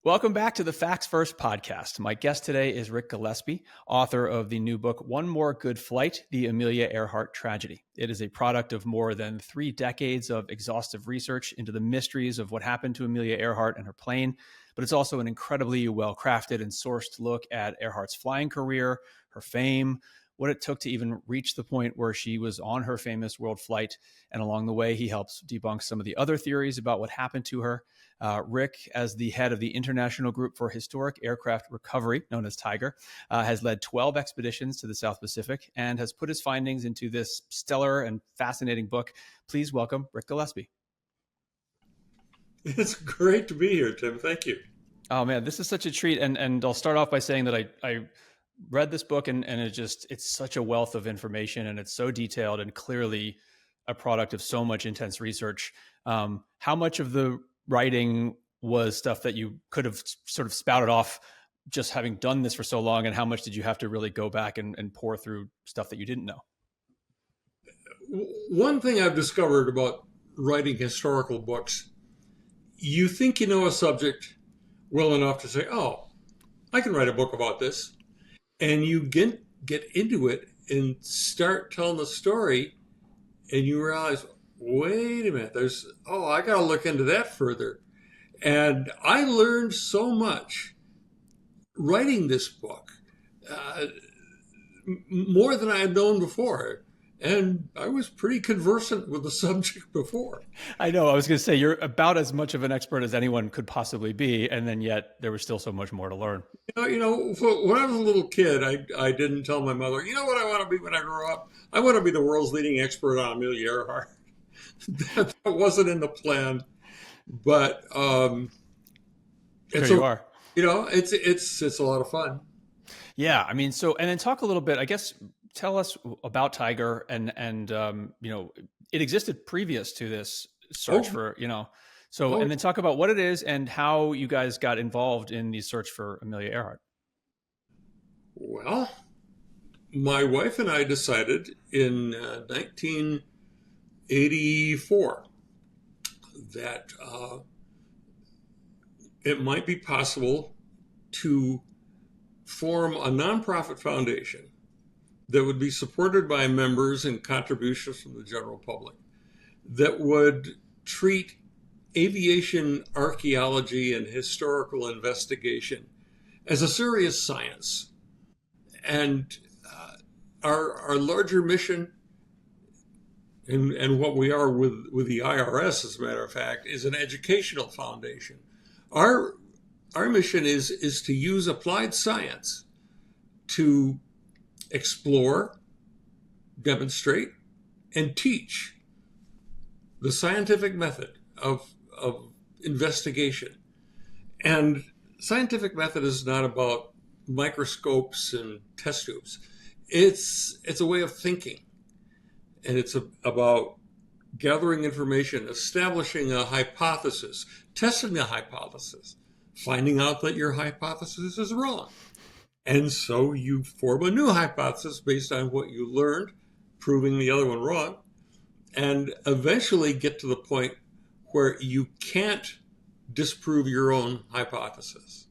Welcome back to the Facts First podcast. My guest today is Ric Gillespie, author of the new book, One More Good Flight, The Amelia Earhart Tragedy. It is a product of more than 3 decades of exhaustive research into the mysteries of what happened to Amelia Earhart and her plane, but it's also an incredibly well-crafted and sourced look at Earhart's flying career, her fame, what it took to even reach the point where she was on her famous world flight. And along the way, he helps debunk some of the other theories about what happened to her. Ric, as the head of the International Group for Historic Aircraft Recovery, known as Tighar, has led 12 expeditions to the South Pacific and has put his findings into this stellar and fascinating book. Please welcome Ric Gillespie. It's great to be here, Tim. Thank you. Oh man, this is such a treat. And I'll start off by saying that I read this book and it's such a wealth of information, and it's so detailed and clearly a product of so much intense research. How much of the writing was stuff that you could have sort of spouted off just having done this for so long, and how much did you have to really go back and pour through stuff that you didn't know? One thing I've discovered about writing historical books, you think you know a subject well enough to say, oh, I can write a book about this. And you get into it and start telling the story, and you realize, wait a minute, I got to look into that further. And I learned so much writing this book, more than I had known before. And I was pretty conversant with the subject before. I know. I was going to say, you're about as much of an expert as anyone could possibly be. And then yet there was still so much more to learn. When I was a little kid, I didn't tell my mother, you know what I want to be when I grow up? I want to be the world's leading expert on Amelia Earhart. That wasn't in the plan. But here you are. It's a lot of fun. Yeah. I mean, and then talk a little bit, I guess. Tell us about Tighar and it existed previous to this search and then talk about what it is and how you guys got involved in the search for Amelia Earhart. Well, my wife and I decided in 1984 that it might be possible to form a nonprofit foundation that would be supported by members and contributions from the general public, that would treat aviation archaeology and historical investigation as a serious science. And our larger mission, and what we are with the IRS, as a matter of fact, is an educational foundation. Our mission is to use applied science to explore, demonstrate, and teach the scientific method of investigation. And scientific method is not about microscopes and test tubes. It's a way of thinking. And it's about gathering information, establishing a hypothesis, testing the hypothesis, finding out that your hypothesis is wrong. And so you form a new hypothesis based on what you learned, proving the other one wrong, and eventually get to the point where you can't disprove your own hypothesis.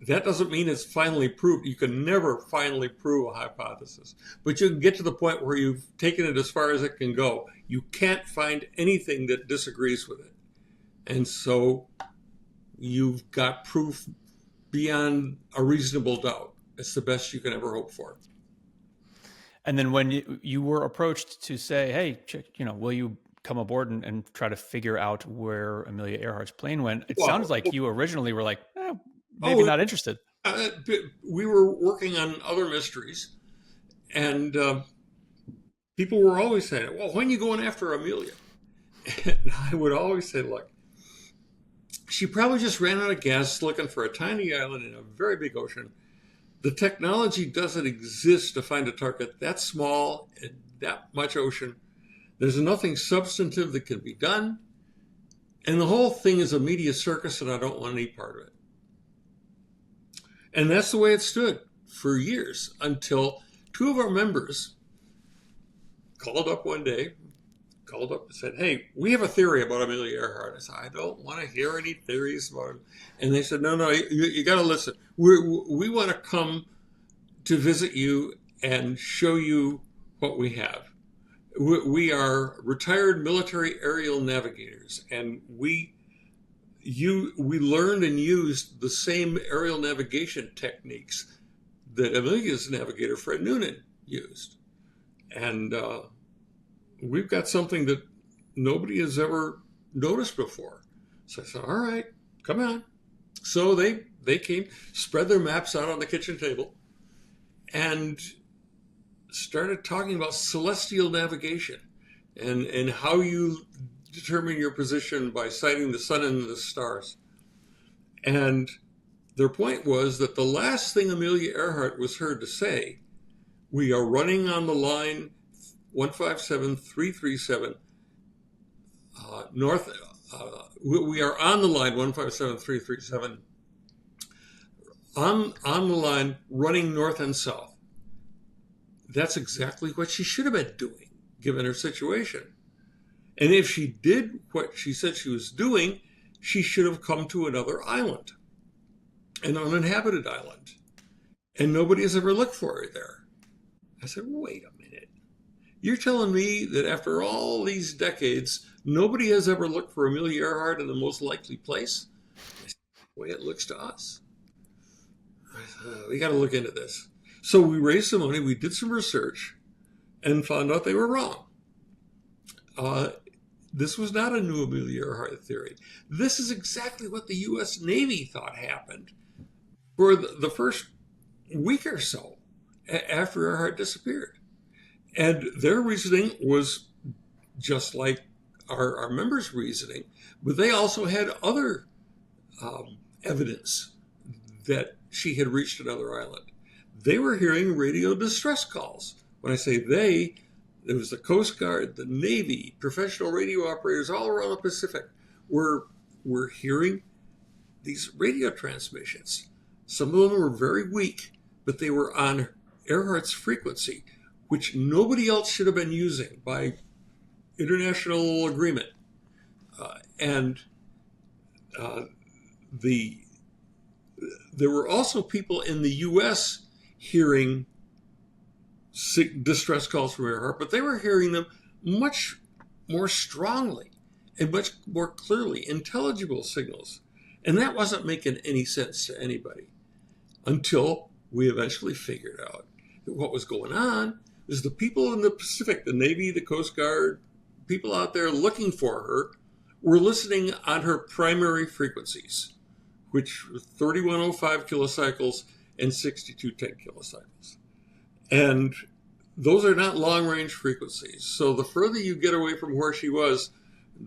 That doesn't mean it's finally proved. You can never finally prove a hypothesis, but you can get to the point where you've taken it as far as it can go. You can't find anything that disagrees with it. And so you've got proof beyond a reasonable doubt. It's the best you can ever hope for. And then when you were approached to say, hey, will you come aboard and try to figure out where Amelia Earhart's plane went? It sounds like you originally were like, maybe not interested. We were working on other mysteries, and people were always saying, well, when are you going after Amelia? And I would always say, look, she probably just ran out of gas looking for a tiny island in a very big ocean. The technology doesn't exist to find a target that small in that much ocean. There's nothing substantive that can be done. And the whole thing is a media circus, and I don't want any part of it. And that's the way it stood for years, until two of our members called up one day called up and said, "Hey, we have a theory about Amelia Earhart." I said, "I don't want to hear any theories about it." And they said, "No, you got to listen. We want to come to visit you and show you what we have. We are retired military aerial navigators, and we learned and used the same aerial navigation techniques that Amelia's navigator, Fred Noonan, used. And we've got something that nobody has ever noticed before." So I said, "All right, come on." So they came, spread their maps out on the kitchen table, and started talking about celestial navigation and how you determine your position by sighting the sun and the stars. And their point was that the last thing Amelia Earhart was heard to say, "We are running on the line 157337 north. We are on the line 157337 on the line running north and south." That's exactly what she should have been doing, given her situation. And if she did what she said she was doing, she should have come to another island, an uninhabited island. And nobody has ever looked for her there. I said, "Wait a minute. You're telling me that after all these decades, nobody has ever looked for Amelia Earhart in the most likely place?" I said, "The way it looks to us. We got to look into this." So we raised some money, we did some research, and found out they were wrong. This was not a new Amelia Earhart theory. This is exactly what the U.S. Navy thought happened for the first week or so after Earhart disappeared. And their reasoning was just like our members' reasoning, but they also had other evidence that she had reached another island. They were hearing radio distress calls. When I say they, there was the Coast Guard, the Navy, professional radio operators all around the Pacific were hearing these radio transmissions. Some of them were very weak, but they were on Earhart's frequency, which nobody else should have been using by international agreement. There were also people in the U.S. hearing distress calls from Earhart, but they were hearing them much more strongly and much more clearly, intelligible signals. And that wasn't making any sense to anybody until we eventually figured out that what was going on is the people in the Pacific, the Navy, the Coast Guard, people out there looking for her, were listening on her primary frequencies, which were 3105 kilocycles and 6210 kilocycles. And those are not long-range frequencies. So the further you get away from where she was,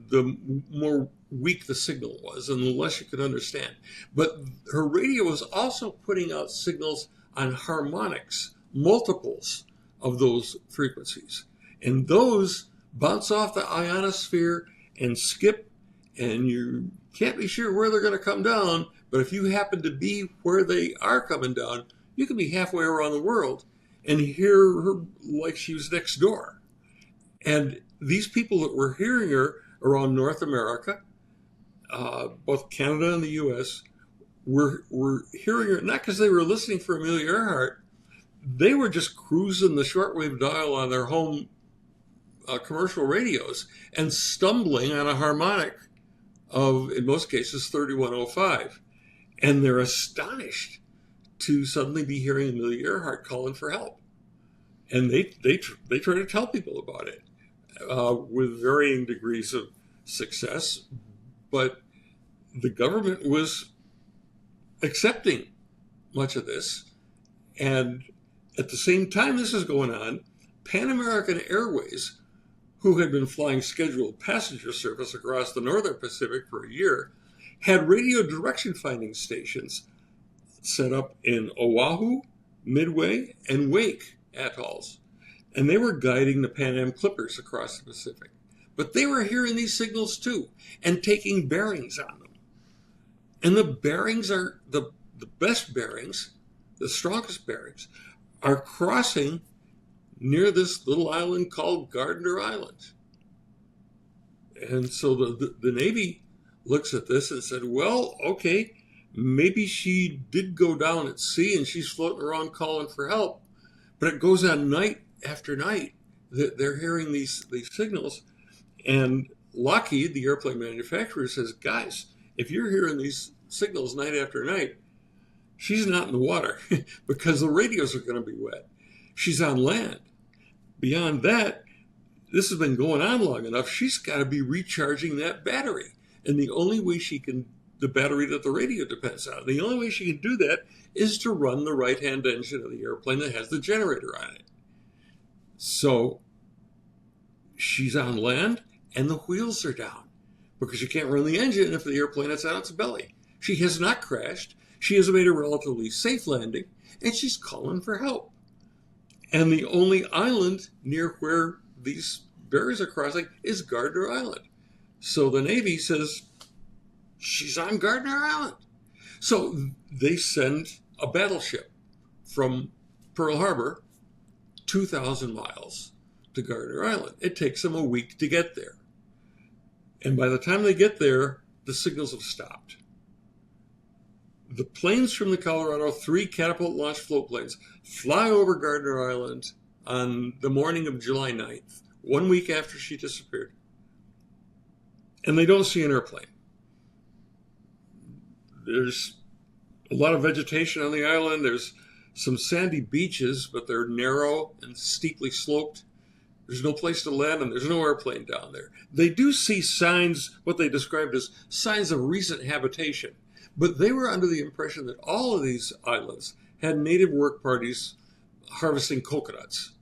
the more weak the signal was and the less you could understand. But her radio was also putting out signals on harmonics, multiples of those frequencies. And those bounce off the ionosphere and skip, and you can't be sure where they're going to come down. But if you happen to be where they are coming down, you can be halfway around the world and hear her like she was next door. And these people that were hearing her around North America, both Canada and the U.S., were hearing her not because they were listening for Amelia Earhart. They were just cruising the shortwave dial on their home commercial radios and stumbling on a harmonic of, in most cases, 3105. And they're astonished to suddenly be hearing Amelia Earhart calling for help. And they try to tell people about it with varying degrees of success. But the government was accepting much of this. And at the same time this is going on, Pan American Airways, who had been flying scheduled passenger service across the Northern Pacific for a year, had radio direction finding stations set up in Oahu, Midway, and Wake atolls. And they were guiding the Pan Am Clippers across the Pacific. But they were hearing these signals too and taking bearings on them. And the bearings are the best bearings, the strongest bearings, are crossing near this little island called Gardner Island. And so the Navy looks at this and said, well, okay, maybe she did go down at sea and she's floating around calling for help. But it goes on night after night that they're hearing these signals. And Lockheed, the airplane manufacturer, says, guys, if you're hearing these signals night after night, she's not in the water because the radios are going to be wet. She's on land. Beyond that, this has been going on long enough. She's got to be recharging that battery. And the only way the battery that the radio depends on, the only way she can do that is to run the right-hand engine of the airplane that has the generator on it. So she's on land and the wheels are down because you can't run the engine if the airplane is on its belly. She has not crashed. She has made a relatively safe landing and she's calling for help. And the only island near where these barriers are crossing is Gardner Island. So the Navy says, she's on Gardner Island. So they send a battleship from Pearl Harbor 2,000 miles to Gardner Island. It takes them a week to get there. And by the time they get there, the signals have stopped. The planes from the Colorado, 3 catapult-launched float planes, fly over Gardner Island on the morning of July 9th, 1 week after she disappeared. And they don't see an airplane. There's a lot of vegetation on the island. There's some sandy beaches, but they're narrow and steeply sloped. There's no place to land, and there's no airplane down there. They do see signs, what they described as signs of recent habitation. But they were under the impression that all of these islands had native work parties harvesting coconuts.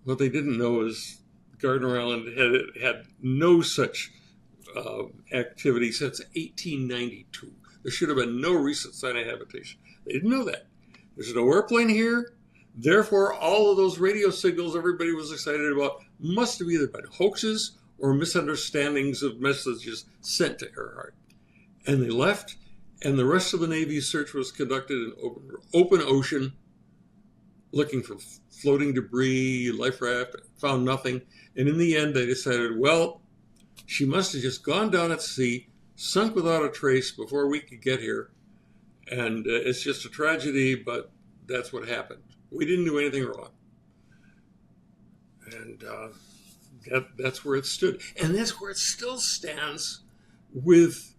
What they didn't know is Gardner Island had no such activity since 1892. There should have been no recent sign of habitation. They didn't know that. There's no airplane here. Therefore, all of those radio signals everybody was excited about must have either been hoaxes or misunderstandings of messages sent to Earhart. And they left, and the rest of the Navy's search was conducted in open ocean, looking for floating debris, life raft, found nothing. And in the end, they decided, well, she must have just gone down at sea, sunk without a trace before we could get here. And it's just a tragedy, but that's what happened. We didn't do anything wrong. And that's where it stood. And that's where it still stands with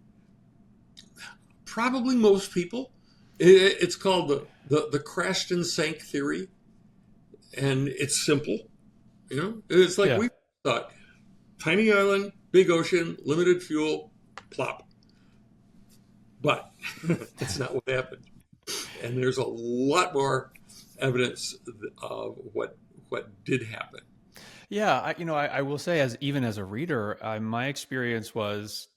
probably most people. It's called the crashed and sank theory. And it's simple. You know, it's like we thought, tiny island, big ocean, limited fuel, plop. But that's not what happened. And there's a lot more evidence of what did happen. Yeah, I will say, even as a reader, my experience was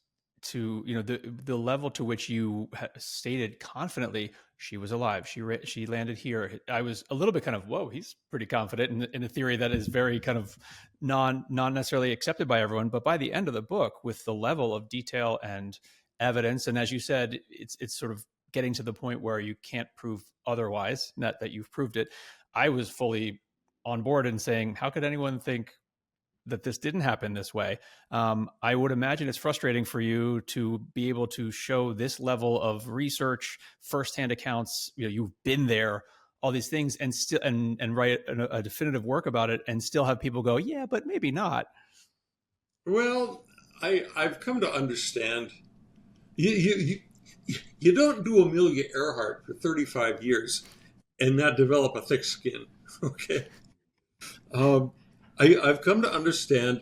the level to which you stated confidently she was alive. She landed here. I was a little bit kind of, whoa, he's pretty confident in a theory that is very kind of not necessarily accepted by everyone. But by the end of the book, with the level of detail and evidence, and as you said, it's sort of getting to the point where you can't prove otherwise, not that you've proved it. I was fully on board and saying, how could anyone think that this didn't happen this way? I would imagine it's frustrating for you to be able to show this level of research, firsthand accounts. You've been there, all these things, and still and write a definitive work about it, and still have people go, yeah, but maybe not. Well, I've come to understand. You don't do Amelia Earhart for 35 years and not develop a thick skin, okay? I've come to understand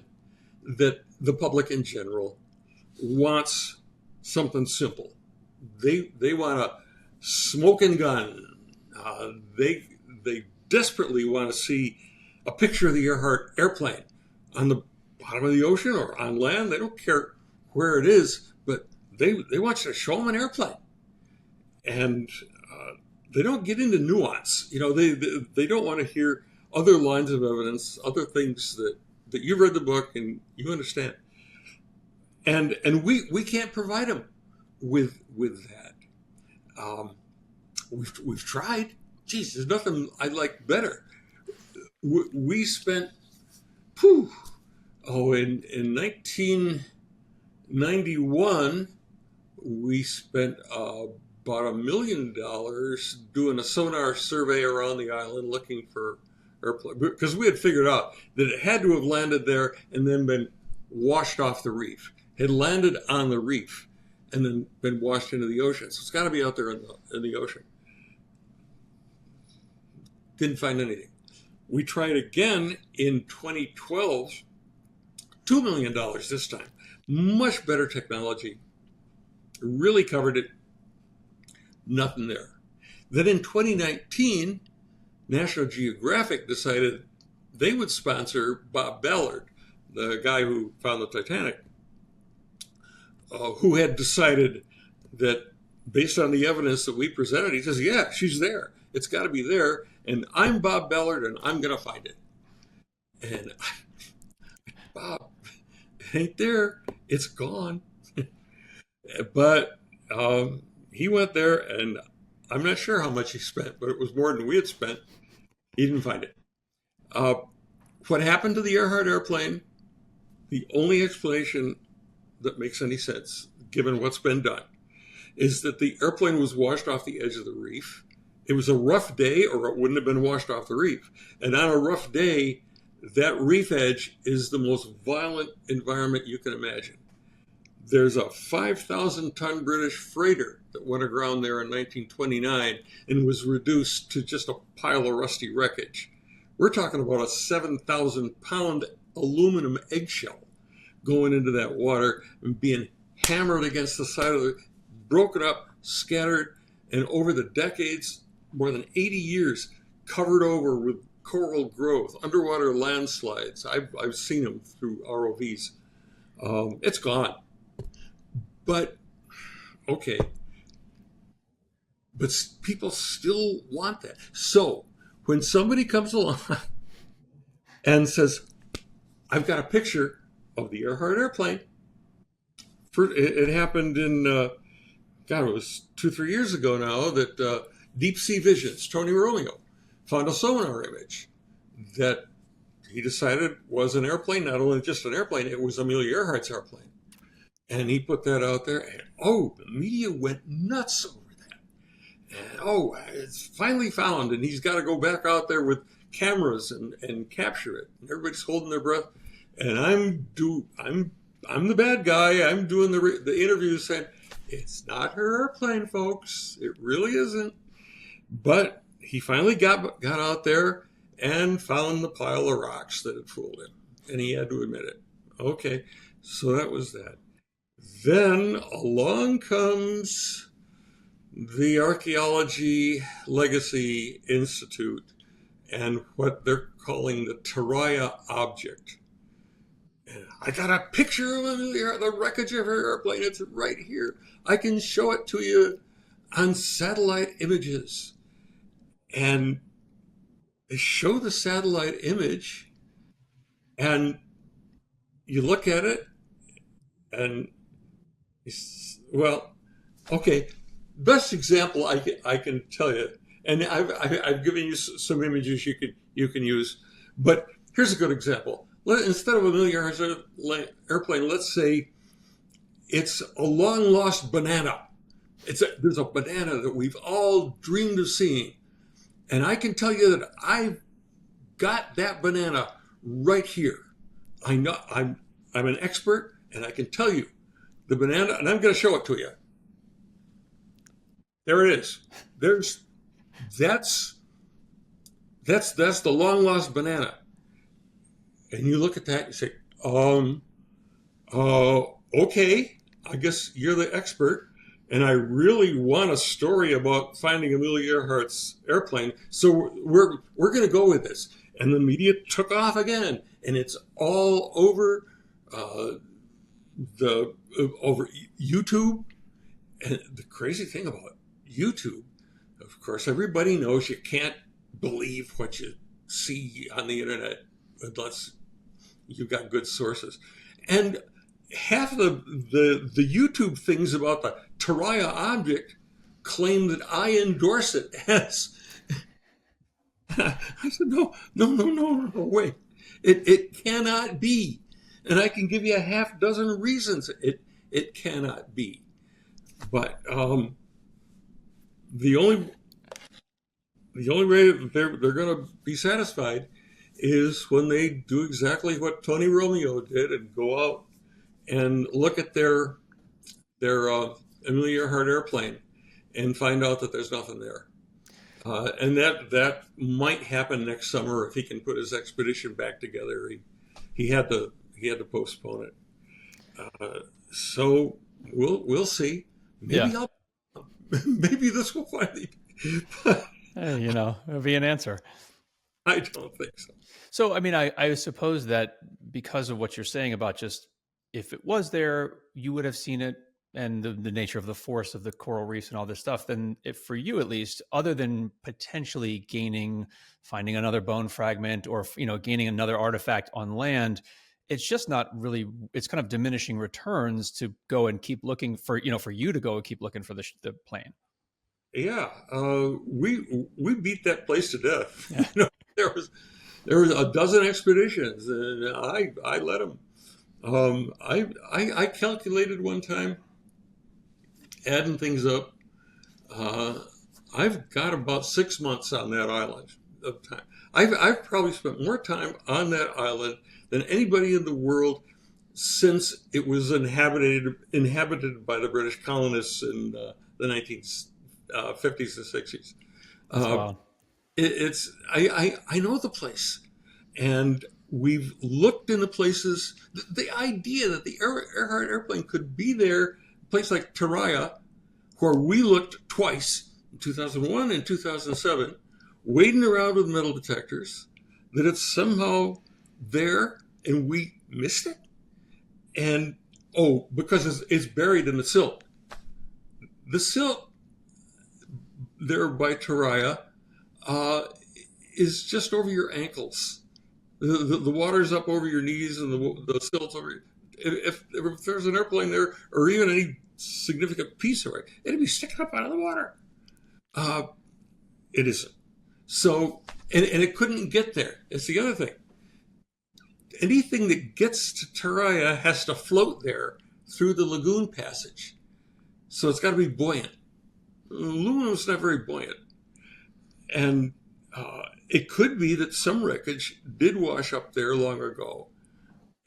that the public in general wants something simple. They want a smoking gun. They desperately want to see a picture of the Earhart airplane on the bottom of the ocean or on land. They don't care where it is, but they want you to show them an airplane. And they don't get into nuance. They don't want to hear other lines of evidence, other things that you've read the book and you understand. And we can't provide them with that. We've tried. Geez, there's nothing I like better. We spent, in 19 91, we spent about $1 million doing a sonar survey around the island looking for airplane, because we had figured out that it had to have landed there and then been washed off the reef. Had landed on the reef and then been washed into the ocean. So it's got to be out there in the ocean. Didn't find anything. We tried again in 2012, $2 million this time. Much better technology. Really covered it. Nothing there. Then in 2019, National Geographic decided they would sponsor Bob Ballard, the guy who found the Titanic, who had decided that based on the evidence that we presented, he says, yeah, she's there. It's got to be there. And I'm Bob Ballard, and I'm going to find it. And Bob, it ain't there. It's gone. But he went there, and I'm not sure how much he spent, but it was more than we had spent. He didn't find it. What happened to the Earhart airplane, the only explanation that makes any sense, given what's been done, is that the airplane was washed off the edge of the reef. It was a rough day, or it wouldn't have been washed off the reef. And on a rough day, that reef edge is the most violent environment you can imagine. There's a 5,000-ton British freighter that went aground there in 1929 and was reduced to just a pile of rusty wreckage. We're talking about a 7,000-pound aluminum eggshell going into that water and being hammered against the side of the, broken up, scattered, and over the decades, more than 80 years, covered over with coral growth, underwater landslides. I've seen them through ROVs. It's gone. But, okay. But people still want that. So when somebody comes along and says, I've got a picture of the Earhart airplane. It happened in, it was 2-3 years ago now that Deep Sea Visions, Tony Romeo, found a sonar image that he decided was an airplane, not only just an airplane, it was Amelia Earhart's airplane. And he put that out there, and the media went nuts over that. And it's finally found, and he's got to go back out there with cameras and capture it. And everybody's holding their breath. And I'm the bad guy. I'm doing the interview saying, it's not her airplane, folks. It really isn't. But he finally got out there and found the pile of rocks that had fooled him. And he had to admit it. Okay, so that was that. Then along comes the Archaeology Legacy Institute and what they're calling the Tighar object. And I got a picture of the wreckage of her airplane. It's right here. I can show it to you on satellite images. And they show the satellite image, and you look at it, and best example I can tell you, and I've given you some images you can use, but here's a good example. Instead of Amelia Earhart's airplane, let's say it's a long lost banana. There's a banana that we've all dreamed of seeing, and I can tell you that I've got that banana right here. I know I'm an expert, and I can tell you the banana, and I'm going to show it to you. There it is. That's the long lost banana. And you look at that and say, okay, I guess you're the expert. And I really want a story about finding Amelia Earhart's airplane. So we're going to go with this. And the media took off again. And it's all over over YouTube. And the crazy thing about YouTube, of course, everybody knows you can't believe what you see on the internet unless you've got good sources. And half of the YouTube things about the Tighar object claim that I endorse it as. I said, no, wait. It cannot be. And I can give you a half dozen reasons. It cannot be. But the only way that they're going to be satisfied is when they do exactly what Tony Romeo did and go out and look at their Amelia Earhart airplane and find out that there's nothing there. And that might happen next summer if he can put his expedition back together. He had to postpone it. So we'll see. Maybe maybe this will finally. Hey, it'll be an answer. I don't think so. So, I mean, I suppose that because of what you're saying about just if it was there, you would have seen it, and the nature of the force of the coral reefs and all this stuff, then if for you at least, other than potentially finding another bone fragment or, gaining another artifact on land, it's just not really, it's kind of diminishing returns to go and keep looking for, for you to go and keep looking for the plane. Yeah. We beat that place to death. Yeah. There was a dozen expeditions and I led them. I calculated one time, adding things up, I've got about 6 months on that island of time. I've probably spent more time on that island than anybody in the world since it was inhabited by the British colonists in the 1950s and 60s. Wow. I know the place, and we've looked in the places. The idea that the Earhart airplane could be there, a place like Tighar, where we looked twice, in 2001 and 2007, wading around with metal detectors, that it's somehow there and we missed it. And, because it's buried in the silt. The silt there by Tighar is just over your ankles. The water's up over your knees and the silt's over. If there's an airplane there, or even any significant piece of it, it'd be sticking up out of the water. It isn't. So, and it couldn't get there. It's the other thing. Anything that gets to Tighar has to float there through the lagoon passage. So it's got to be buoyant. Aluminum's not very buoyant. And it could be that some wreckage did wash up there long ago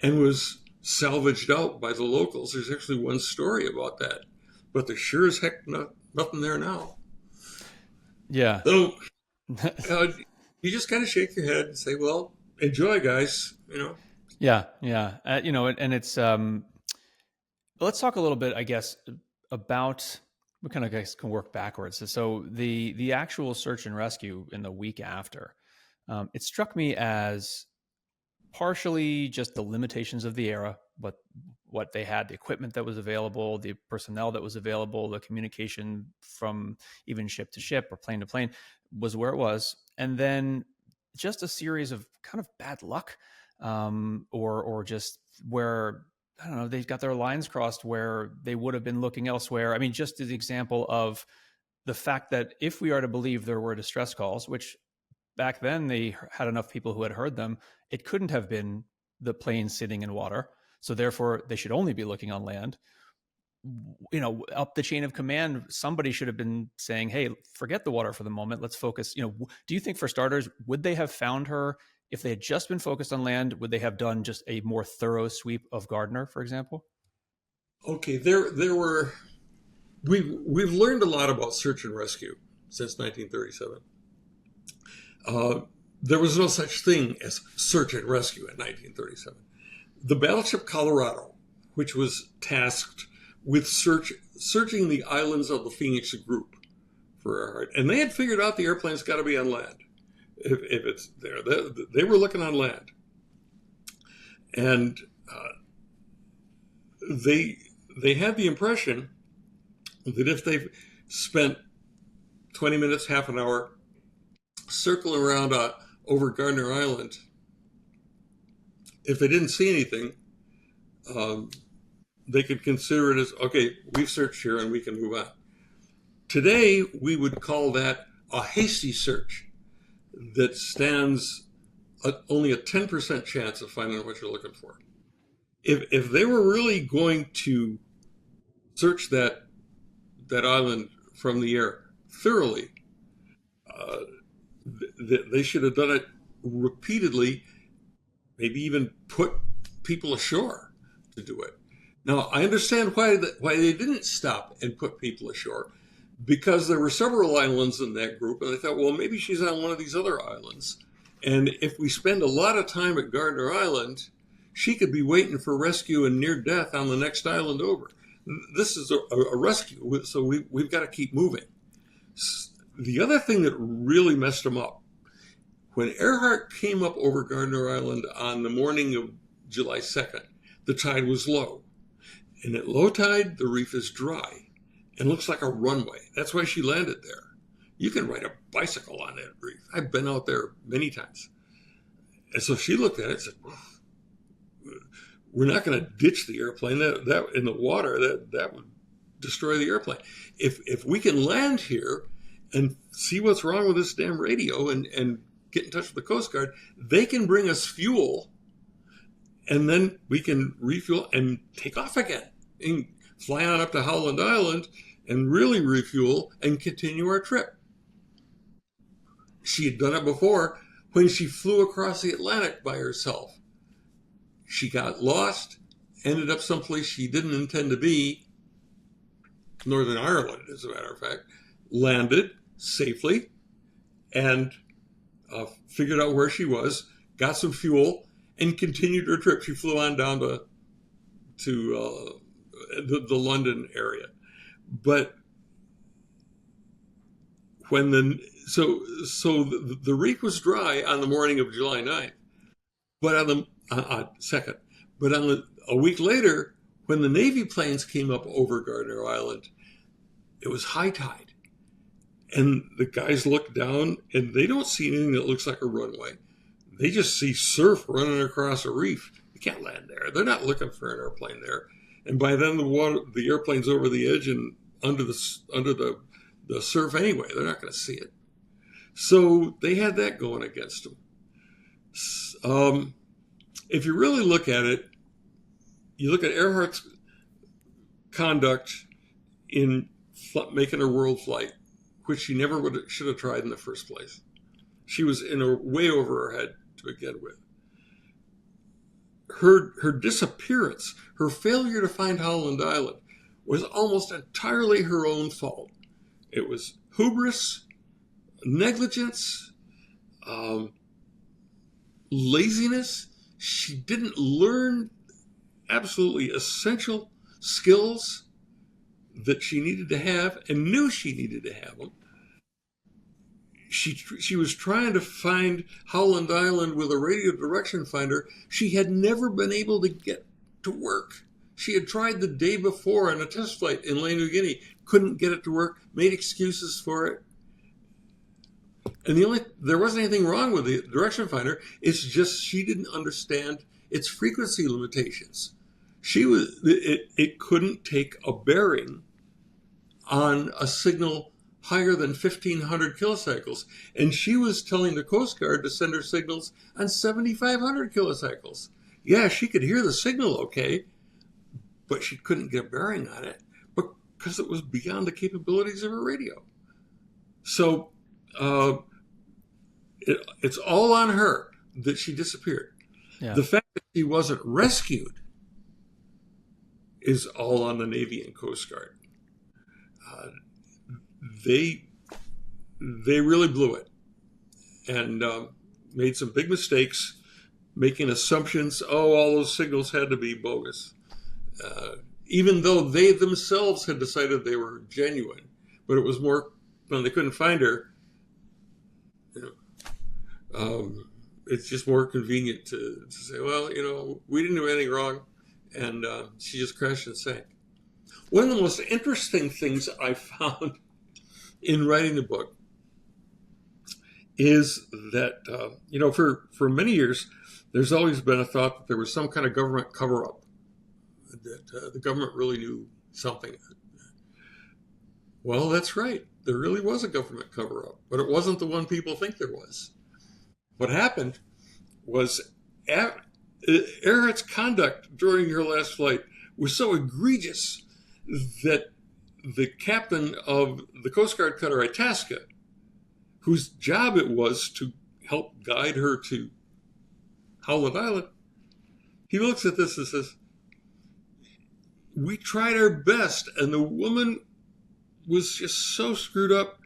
and was salvaged out by the locals. There's actually one story about that. But there's sure as heck nothing there now. Yeah. So you just kind of shake your head and say, well, enjoy, guys, Yeah. And it's, let's talk a little bit, I guess, about, we kind of can work backwards. So the actual search and rescue in the week after, it struck me as partially just the limitations of the era, but what they had, the equipment that was available, the personnel that was available, the communication from even ship to ship or plane to plane was where it was. And then just a series of kind of bad luck, or just where, I don't know, they got their lines crossed where they would have been looking elsewhere. I mean, just as the example of the fact that if we are to believe there were distress calls, which back then they had enough people who had heard them, it couldn't have been the plane sitting in water. So therefore they should only be looking on land. Up the chain of command, somebody should have been saying, hey, forget the water for the moment. Let's focus. Do you think, for starters, would they have found her if they had just been focused on land? Would they have done just a more thorough sweep of Gardner, for example? Okay, there were. We've learned a lot about search and rescue since 1937. There was no such thing as search and rescue in 1937. The battleship Colorado, which was tasked with searching the islands of the Phoenix group for Earhart, and they had figured out the airplane's got to be on land. If it's there, they were looking on land, and they had the impression that if they spent 20 minutes, half an hour circling around over Gardner Island, if they didn't see anything, they could consider it as, okay, we've searched here and we can move on. Today, we would call that a hasty search that stands only a 10% chance of finding what you're looking for. If they were really going to searched that island from the air thoroughly. They should have done it repeatedly, maybe even put people ashore to do it. Now, I understand why they didn't stop and put people ashore, because there were several islands in that group, and they thought, well, maybe she's on one of these other islands. And if we spend a lot of time at Gardner Island, she could be waiting for rescue and near death on the next island over. This is a rescue, so we've got to keep moving. The other thing that really messed them up, when Earhart came up over Gardner Island on the morning of July 2nd, the tide was low. And at low tide, the reef is dry and looks like a runway. That's why she landed there. You can ride a bicycle on that reef. I've been out there many times. And so she looked at it and said, we're not going to ditch the airplane. That in the water, that would destroy the airplane. If we can land here and see what's wrong with this damn radio and get in touch with the Coast Guard, they can bring us fuel, and then we can refuel and take off again and fly on up to Howland Island and really refuel and continue our trip. She had done it before when she flew across the Atlantic by herself. She got lost, ended up someplace she didn't intend to be, Northern Ireland, as a matter of fact, landed safely, and figured out where she was, got some fuel, and continued her trip. She flew on down to the London area. But when the reef was dry on the morning of July 9th, but on the 2nd, but a week later, when the Navy planes came up over Gardner Island, it was high tide. And the guys look down and they don't see anything that looks like a runway. They just see surf running across a reef. You can't land there. They're not looking for an airplane there. And by then the airplane's over the edge and under the surf anyway. They're not going to see it. So they had that going against them. If you really look at it, you look at Earhart's conduct in making her world flight, which she never should have tried in the first place. She was way over her head to begin with. Her disappearance, her failure to find Howland Island, was almost entirely her own fault. It was hubris, negligence, laziness. She didn't learn absolutely essential skills that she needed to have and knew she needed to have them. She was trying to find Howland Island with a radio direction finder she had never been able to get to work. She had tried the day before on a test flight in Papua New Guinea, couldn't get it to work, made excuses for it. And there wasn't anything wrong with the direction finder. It's just she didn't understand its frequency limitations. It couldn't take a bearing on a signal higher than 1,500 kilocycles. And she was telling the Coast Guard to send her signals on 7,500 kilocycles. Yeah, she could hear the signal okay, but she couldn't get a bearing on it because it was beyond the capabilities of her radio. So it's all on her that she disappeared. Yeah. The fact that she wasn't rescued is all on the Navy and Coast Guard. They really blew it and made some big mistakes, making assumptions. All those signals had to be bogus, even though they themselves had decided they were genuine. But it was more when they couldn't find her. It's just more convenient to say, well, we didn't do anything wrong, and she just crashed and sank. One of the most interesting things I found in writing the book is that, for many years, there's always been a thought that there was some kind of government cover-up, that the government really knew something. Well, that's right. There really was a government cover-up, but it wasn't the one people think there was. What happened was Earhart's conduct during her last flight was so egregious that the captain of the Coast Guard cutter Itasca, whose job it was to help guide her to Howland Island, he looks at this and says, we tried our best, and the woman was just so screwed up.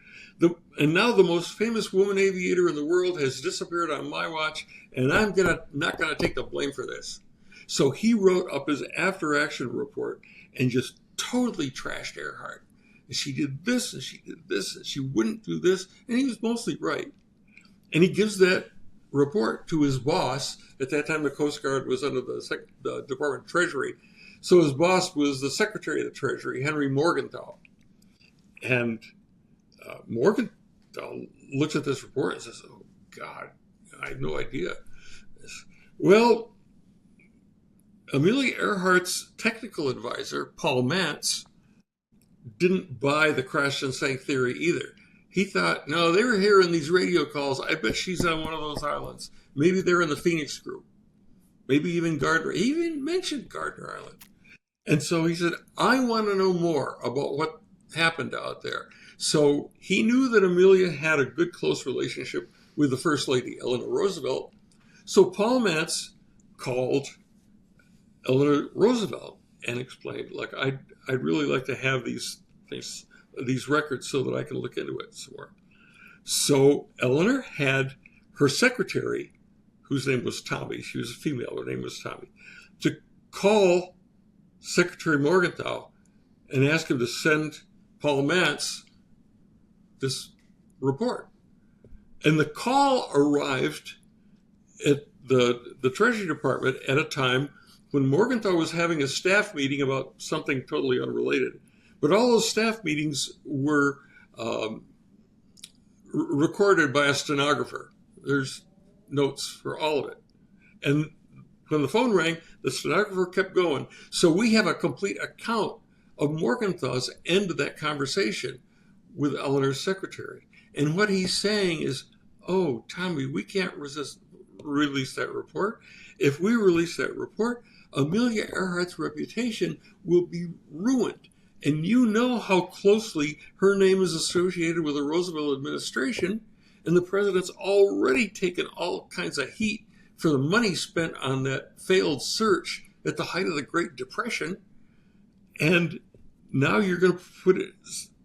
And now the most famous woman aviator in the world has disappeared on my watch, and I'm not gonna take the blame for this. So he wrote up his after-action report and just totally trashed Earhart. And she did this, and she did this, and she wouldn't do this, and he was mostly right. And he gives that report to his boss. At that time, the Coast Guard was under the Department of Treasury. So his boss was the Secretary of the Treasury, Henry Morgenthau. And Morgenthau looks at this report and says, oh, God, I had no idea. Well, Amelia Earhart's technical advisor, Paul Mantz, didn't buy the crash and sank theory either. He thought, no, they were hearing these radio calls. I bet she's on one of those islands. Maybe they're in the Phoenix group. Maybe even Gardner. He even mentioned Gardner Island. And so he said, I want to know more about what happened out there. So he knew that Amelia had a good, close relationship with the First Lady, Eleanor Roosevelt. So Paul Mantz called Eleanor Roosevelt and explained, like, I'd really like to have these things, these records, so that I can look into it some more. So Eleanor had her secretary, whose name was Tommy, she was a female, her name was Tommy, to call Secretary Morgenthau and ask him to send Paul Mantz this report. And the call arrived at the Treasury Department at a time when Morgenthau was having a staff meeting about something totally unrelated. But all those staff meetings were recorded by a stenographer. There's notes for all of it. And when the phone rang, the stenographer kept going. So we have a complete account of Morgenthau's end of that conversation with Eleanor's secretary. And what he's saying is, oh, Tommy, we can't release that report. If we release that report, Amelia Earhart's reputation will be ruined. And you know how closely her name is associated with the Roosevelt administration, and the president's already taken all kinds of heat for the money spent on that failed search at the height of the Great Depression. And now you're going to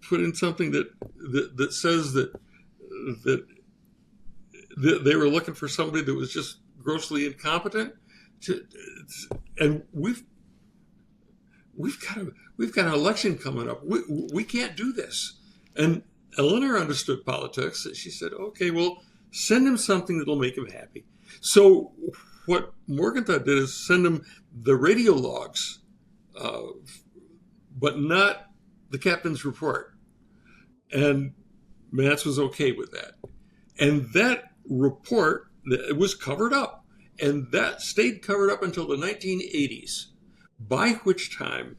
put in something that says that they were looking for somebody that was just grossly incompetent. And we've got an election coming up. We can't do this. And Eleanor understood politics. She said, okay, well, send him something that'll make him happy. So what Morgenthau did is send him the radio logs, but not the captain's report. And Mantz was okay with that. And that report, it was covered up. And that stayed covered up until the 1980s, by which time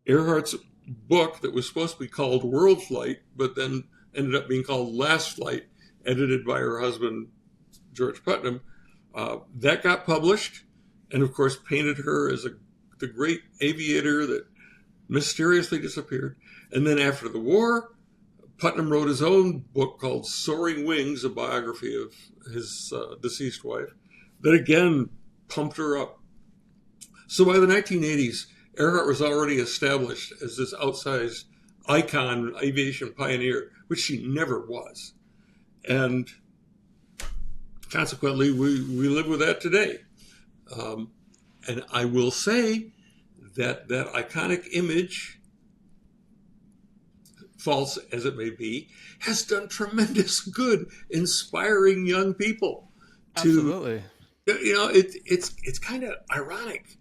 Earhart's book that was supposed to be called World Flight, but then ended up being called Last Flight, edited by her husband, George Putnam, that got published, and of course painted her as the great aviator that mysteriously disappeared. And then after the war, Putnam wrote his own book called Soaring Wings, a biography of his deceased wife, that again pumped her up. So by the 1980s, Earhart was already established as this outsized icon, aviation pioneer, which she never was. And consequently, we live with that today. And I will say that iconic image, false as it may be, has done tremendous good inspiring young people to, Absolutely. you know, it's kind of ironic.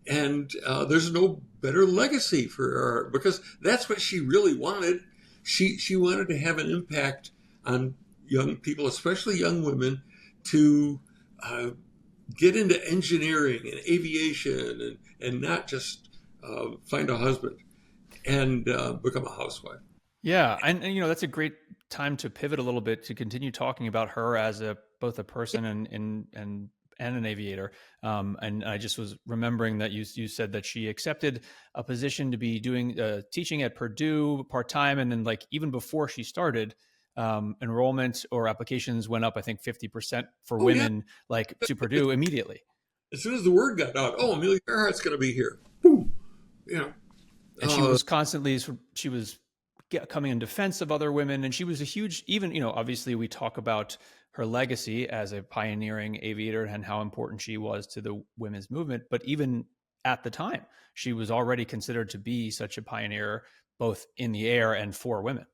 And there's no better legacy for her, because that's what she really wanted. She wanted to have an impact on young people, especially young women, to get into engineering and aviation and not just find a husband and become a housewife. Yeah, and you know, that's a great time to pivot a little bit to continue talking about her as both a person and an aviator. And I just was remembering that you said that she accepted a position to be doing teaching at Purdue part-time. And then like even before she started, enrollment or applications went up, I think 50% for women, like to Purdue immediately. As soon as the word got out, oh, Amelia Earhart's going to be here. Boom. And she was constantly, she was coming in defense of other women. And she was a huge, even, obviously we talk about her legacy as a pioneering aviator and how important she was to the women's movement. But even at the time, she was already considered to be such a pioneer, both in the air and for women.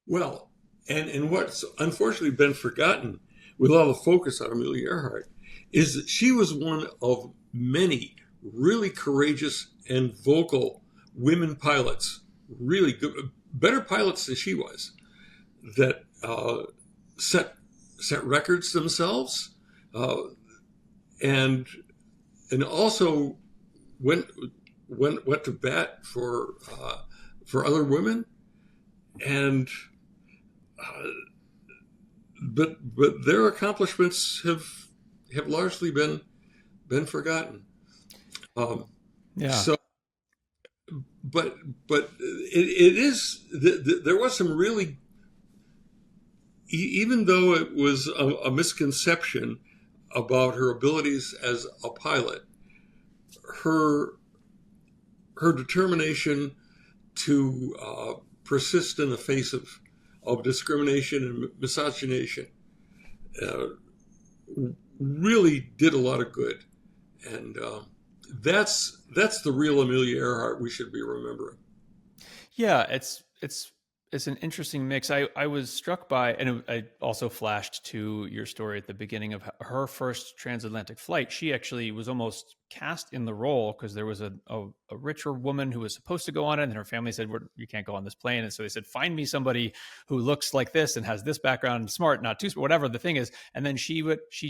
Well, and what's unfortunately been forgotten with all the focus on Amelia Earhart is that she was one of many really courageous and vocal women pilots, really good, better pilots than she was, that set records themselves, and also went to bat for other women, and but their accomplishments have largely been forgotten. So, but it is there was some really, even though it was a misconception about her abilities as a pilot, her determination to persist in the face of discrimination and misogynation really did a lot of good, and that's the real Amelia Earhart we should be remembering. Yeah, it's an interesting mix. I was struck by, and I also flashed to your story at the beginning of her first transatlantic flight. She actually was almost cast in the role because there was a richer woman who was supposed to go on it, and her family said, "You can't go on this plane." And so they said, "Find me somebody who looks like this and has this background, smart, not too smart, whatever the thing is." And then she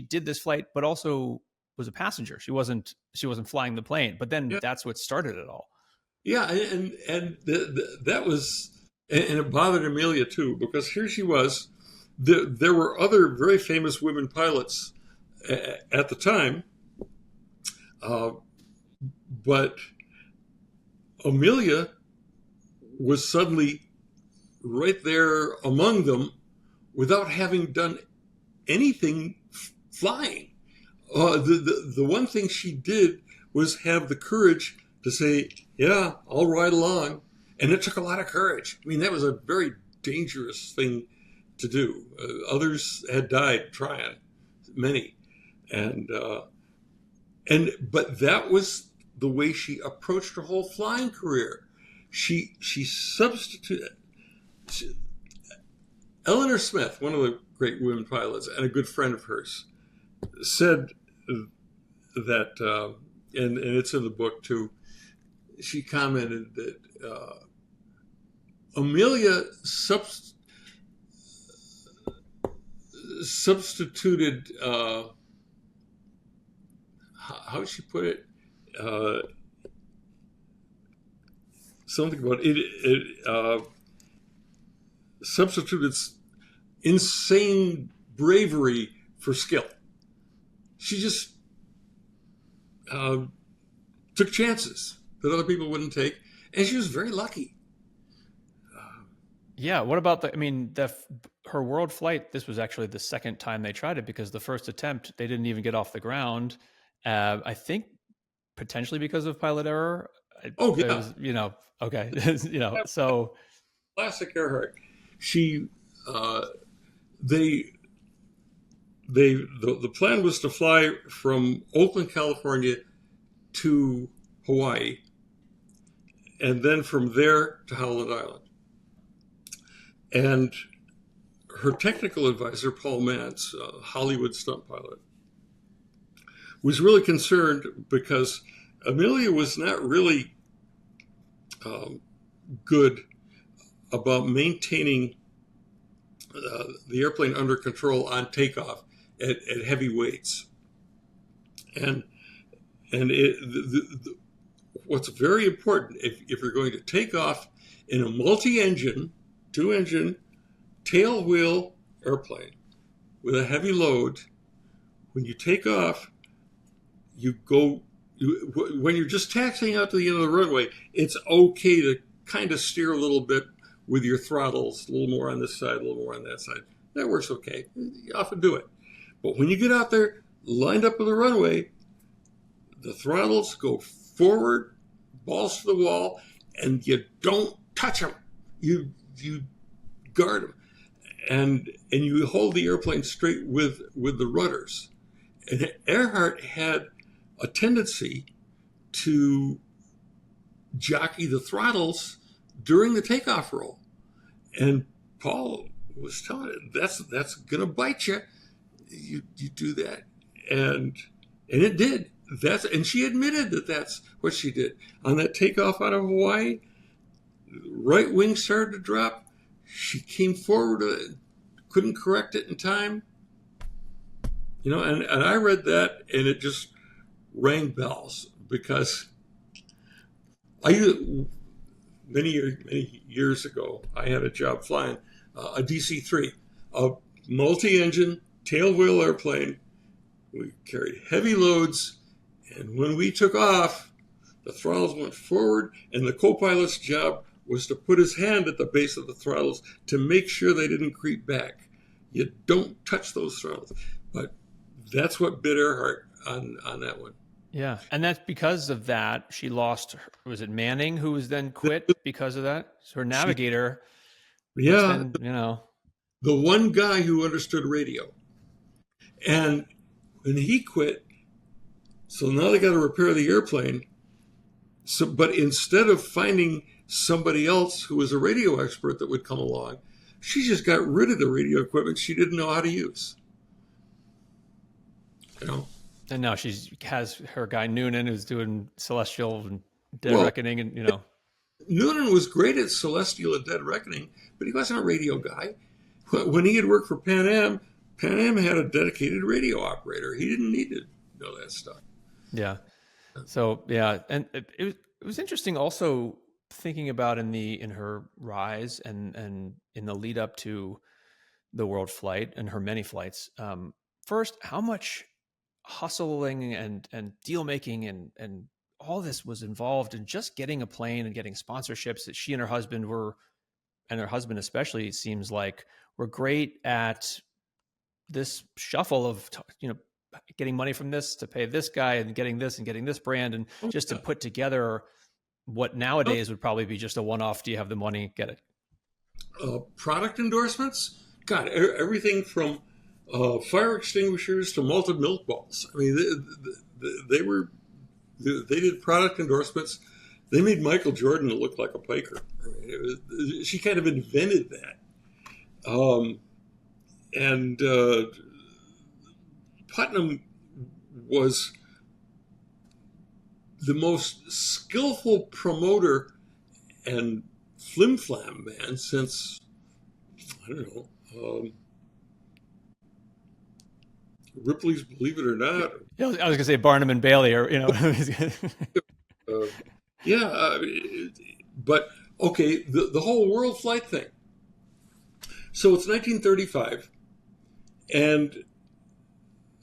did this flight, but also was a passenger. She wasn't flying the plane. But then that's what started it all. Yeah, and that was. And it bothered Amelia too, because here she was. There were other very famous women pilots at the time, but Amelia was suddenly right there among them without having done anything flying. The one thing she did was have the courage to say, "Yeah, I'll ride along." And it took a lot of courage. I mean, that was a very dangerous thing to do. Others had died trying, many, but that was the way she approached her whole flying career. She substituted. Eleanor Smith, one of the great women pilots and a good friend of hers, said that, and it's in the book too. She commented that Amelia substituted, how did she put it? Something about it substituted insane bravery for skill. She just took chances that other people wouldn't take, and she was very lucky. Yeah. What about her world flight? This was actually the second time they tried it, because the first attempt, they didn't even get off the ground. I think potentially because of pilot error. Oh, yeah. It was, okay. So. Classic Earhart. She, the plan was to fly from Oakland, California to Hawaii, and then from there to Howland Island. And her technical advisor, Paul Mantz, a Hollywood stunt pilot, was really concerned because Amelia was not really good about maintaining the airplane under control on takeoff at heavy weights. And what's very important, if you're going to take off in a multi-engine, 2-engine, tail wheel airplane with a heavy load, when you take off, when you're just taxiing out to the end of the runway, it's okay to kind of steer a little bit with your throttles, a little more on this side, a little more on that side. That works okay. You often do it. But when you get out there, lined up with the runway, the throttles go forward, balls to the wall, and you don't touch them. You guard them, and you hold the airplane straight with the rudders. And Earhart had a tendency to jockey the throttles during the takeoff roll, and Paul was telling it, that's gonna bite you. You do that, and it did. And she admitted that that's what she did on that takeoff out of Hawaii. Right wing started to drop. She came forward, couldn't correct it in time. And I read that, and it just rang bells, because many years ago, I had a job flying a DC-3, a multi-engine tailwheel airplane. We carried heavy loads, and when we took off, the throttles went forward, and the co-pilot's job was to put his hand at the base of the throttles to make sure they didn't creep back. You don't touch those throttles. But that's what bit Earhart on that one. Yeah, and that's because of that, she lost, was it Manning, who was then quit because of that? So her navigator, yeah, then, the one guy who understood radio. And when he quit, so now they got to repair the airplane. But instead of finding somebody else who was a radio expert that would come along, she just got rid of the radio equipment she didn't know how to use. And now she has her guy Noonan, who's doing celestial and dead reckoning, and Noonan was great at celestial and dead reckoning, but he wasn't a radio guy. When he had worked for Pan Am had a dedicated radio operator. He didn't need to know that stuff. Yeah. So yeah, and it was interesting also thinking about in her rise and in the lead up to the world flight and her many flights. First, how much hustling and deal making and all this was involved in just getting a plane and getting sponsorships that she and her husband were, and her husband especially seems like were great at this shuffle of getting money from this to pay this guy and getting this brand, and just to put together what nowadays would probably be just a one-off. Do you have the money? Get it. Product endorsements? God, everything from fire extinguishers to malted milk balls. I mean, they did product endorsements. They made Michael Jordan look like a piker. I mean, she kind of invented that. And Putnam was the most skillful promoter and flim-flam man since, I don't know, Ripley's Believe It or Not. Yeah, I was going to say Barnum and Bailey, or but okay, the whole world flight thing. So it's 1935, and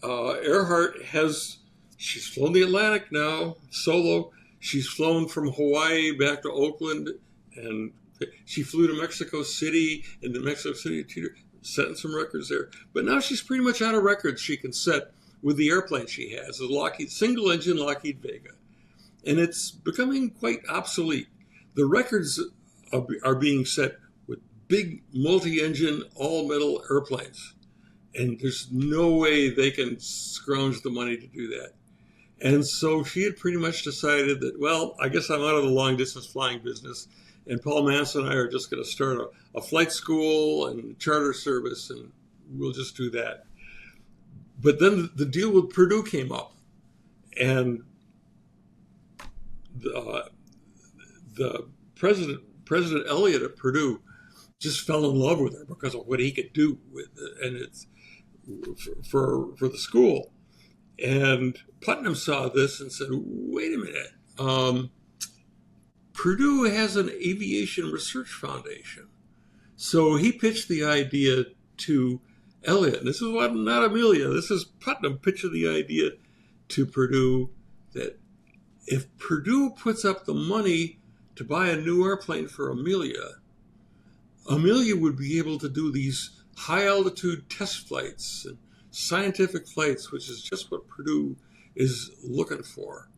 Earhart she's flown the Atlantic now, solo. She's flown from Hawaii back to Oakland, and she flew to Mexico City, and the Mexico City Theater, setting some records there. But now she's pretty much out of records she can set with the airplane she has, a single-engine Lockheed Vega. And it's becoming quite obsolete. The records are being set with big multi-engine, all-metal airplanes. And there's no way they can scrounge the money to do that. And so she had pretty much decided that, well, I guess I'm out of the long-distance flying business, and Paul Manson and I are just going to start a flight school and charter service, and we'll just do that. But then the deal with Purdue came up, and the President Elliott at Purdue just fell in love with her because of what he could do with it, and it's for the school. And Putnam saw this and said, wait a minute, Purdue has an aviation research foundation. So he pitched the idea to Elliott. And this is not Amelia. This is Putnam pitching the idea to Purdue that if Purdue puts up the money to buy a new airplane for Amelia, Amelia would be able to do these high altitude test flights and scientific flights, which is just what Purdue is looking for.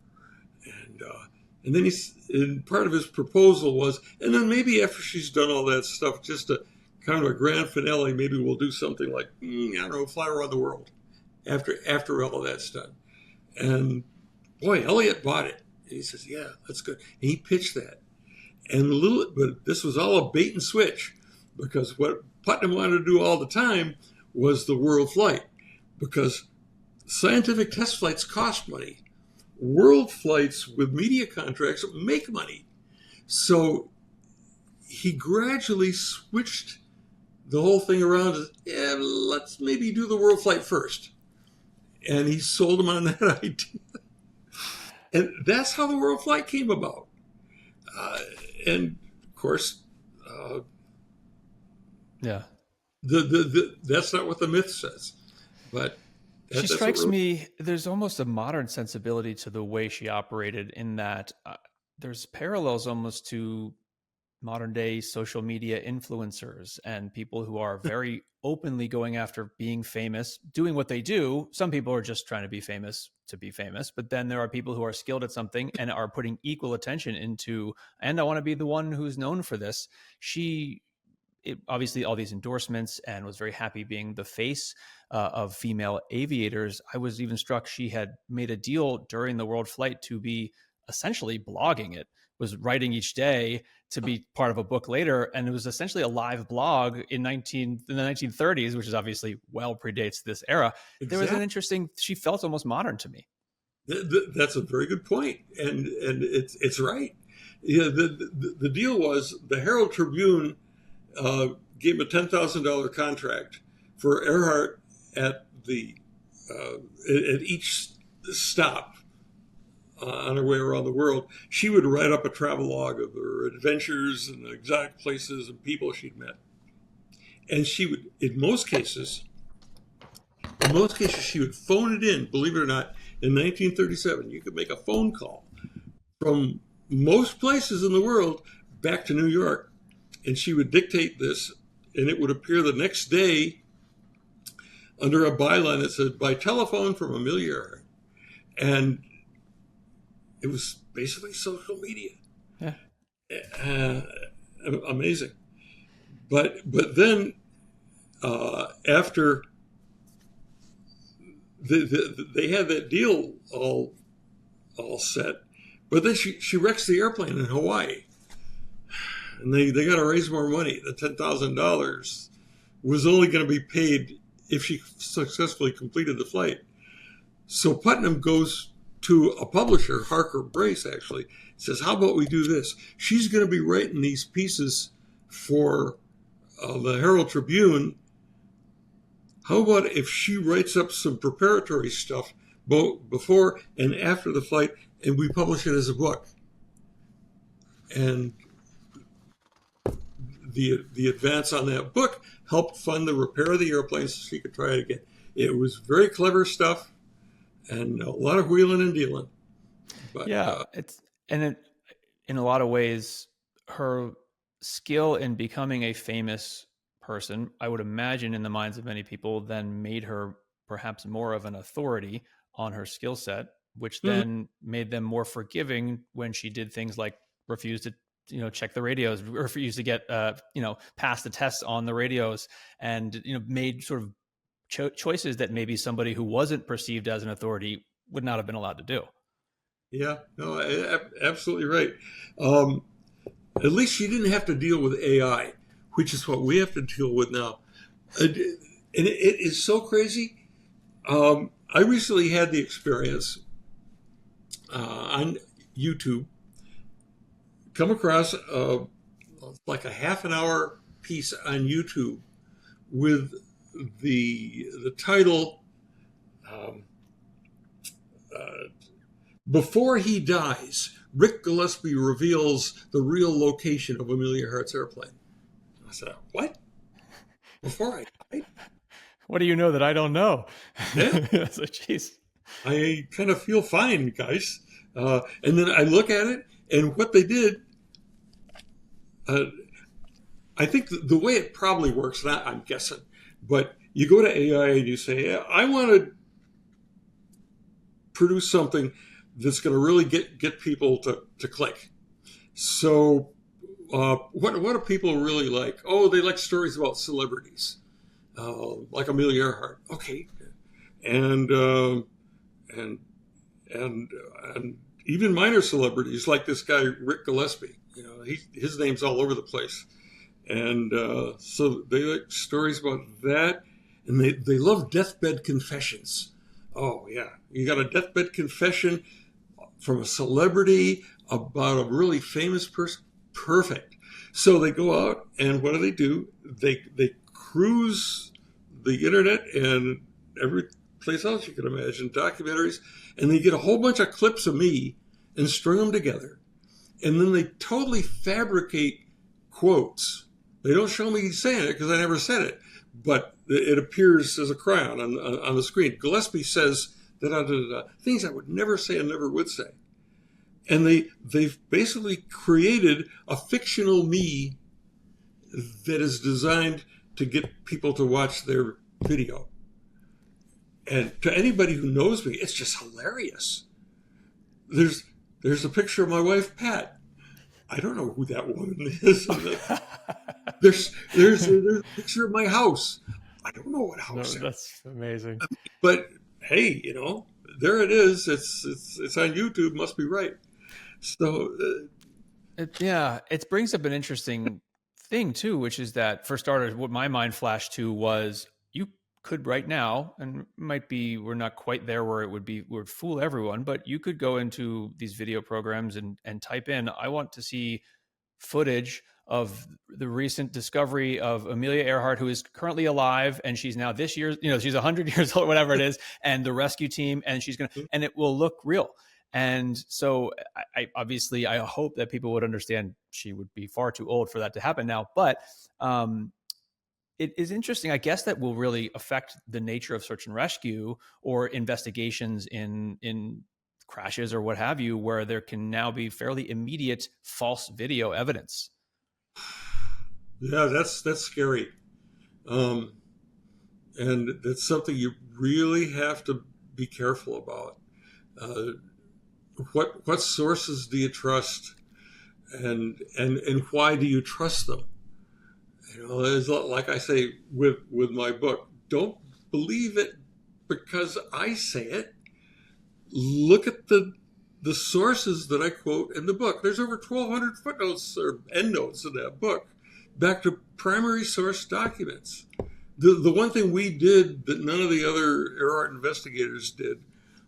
And then and part of his proposal was, and then maybe after she's done all that stuff, just a kind of a grand finale, maybe we'll do something like, I don't know, fly around the world after all of that's done. And boy, Elliott bought it. And he says, yeah, that's good. And he pitched that. But this was all a bait and switch, because what Putnam wanted to do all the time was the world flight, because scientific test flights cost money. World flights with media contracts make money. So he gradually switched the whole thing around. Yeah, let's maybe do the world flight first. And he sold him on that idea. And that's how the world flight came about. And of course, that's not what the myth says. But she strikes me, there's almost a modern sensibility to the way she operated, in that there's parallels almost to modern day social media influencers and people who are very openly going after being famous, doing what they do. Some people are just trying to be famous, but then there are people who are skilled at something and are putting equal attention into, and I want to be the one who's known for this. Obviously all these endorsements, and was very happy being the face of female aviators. I was even struck she had made a deal during the world flight to be essentially blogging it, was writing each day to be part of a book later. And it was essentially a live blog in the 1930s, which is obviously well predates this era. Exactly. There was an interesting, she felt almost modern to me. That's a very good point. And it's right. Yeah, the deal was the Herald Tribune gave him a $10,000 contract for Earhart at each stop on her way around the world. She would write up a travelogue of her adventures and the exotic places and people she'd met. And she would, in most cases, she would phone it in. Believe it or not, in 1937, you could make a phone call from most places in the world back to New York. And she would dictate this, and it would appear the next day under a byline that said, by telephone from Amelia Earhart. And it was basically social media. Yeah. Amazing. But then after they had that deal all set, but then she wrecks the airplane in Hawaii. And they got to raise more money. The $10,000 was only going to be paid if she successfully completed the flight. So Putnam goes to a publisher, Harker Brace actually, says, how about we do this? She's going to be writing these pieces for the Herald Tribune. How about if she writes up some preparatory stuff both before and after the flight, and we publish it as a book? And the advance on that book helped fund the repair of the airplane so she could try it again. It was very clever stuff and a lot of wheeling and dealing. But, yeah, in a lot of ways, her skill in becoming a famous person, I would imagine in the minds of many people, then made her perhaps more of an authority on her skill set, which then made them more forgiving when she did things like refuse to check the radios, refused to get, pass the tests on the radios, and, made sort of choices that maybe somebody who wasn't perceived as an authority would not have been allowed to do. Yeah, no, absolutely right. At least she didn't have to deal with AI, which is what we have to deal with now. And it is so crazy. I recently had the experience on YouTube, come across like a half an hour piece on YouTube with the title, Before He Dies, Ric Gillespie Reveals the Real Location of Amelia Earhart's Airplane. I said, what? Before I died? What do you know that I don't know? Yeah. So, geez. I kind of feel fine, guys. And then I look at it, and what they did, uh, I think the way it probably works, and I'm guessing, but you go to AI and you say, yeah, I want to produce something that's going to really get people to click. So, what do people really like? Oh, they like stories about celebrities, like Amelia Earhart. Okay, and and and and even minor celebrities like this guy Ric Gillespie. His name's all over the place, and so they like stories about that, and they love deathbed confessions. Oh yeah, you got a deathbed confession from a celebrity about a really famous person. Perfect. So they go out and what do? They cruise the internet and every place else you can imagine, documentaries, and they get a whole bunch of clips of me and string them together. And then they totally fabricate quotes. They don't show me saying it because I never said it, but it appears as a crown on the screen. Gillespie says that things I would never say and never would say. And they've basically created a fictional me that is designed to get people to watch their video. And to anybody who knows me, it's just hilarious. There's a picture of my wife, Pat. I don't know who that woman is. There's a picture of my house. I don't know what house. No, that's amazing. But hey, there it is. It's on YouTube. Must be right. So it brings up an interesting thing too, which is that for starters, what my mind flashed to was you could right now, and might be we're not quite there where it would fool everyone, but you could go into these video programs and type in, I want to see footage of the recent discovery of Amelia Earhart, who is currently alive, and she's now this year, she's 100 years old, whatever it is, and the rescue team, and and it will look real. And so I obviously, I hope that people would understand she would be far too old for that to happen now. But it is interesting. I guess that will really affect the nature of search and rescue or investigations in crashes or what have you, where there can now be fairly immediate false video evidence. Yeah, that's scary. And that's something you really have to be careful about. What sources do you trust, and why do you trust them? It's like I say with my book. Don't believe it because I say it. Look at the sources that I quote in the book. There's over 1,200 footnotes or endnotes in that book, back to primary source documents. The one thing we did that none of the other Earhart investigators did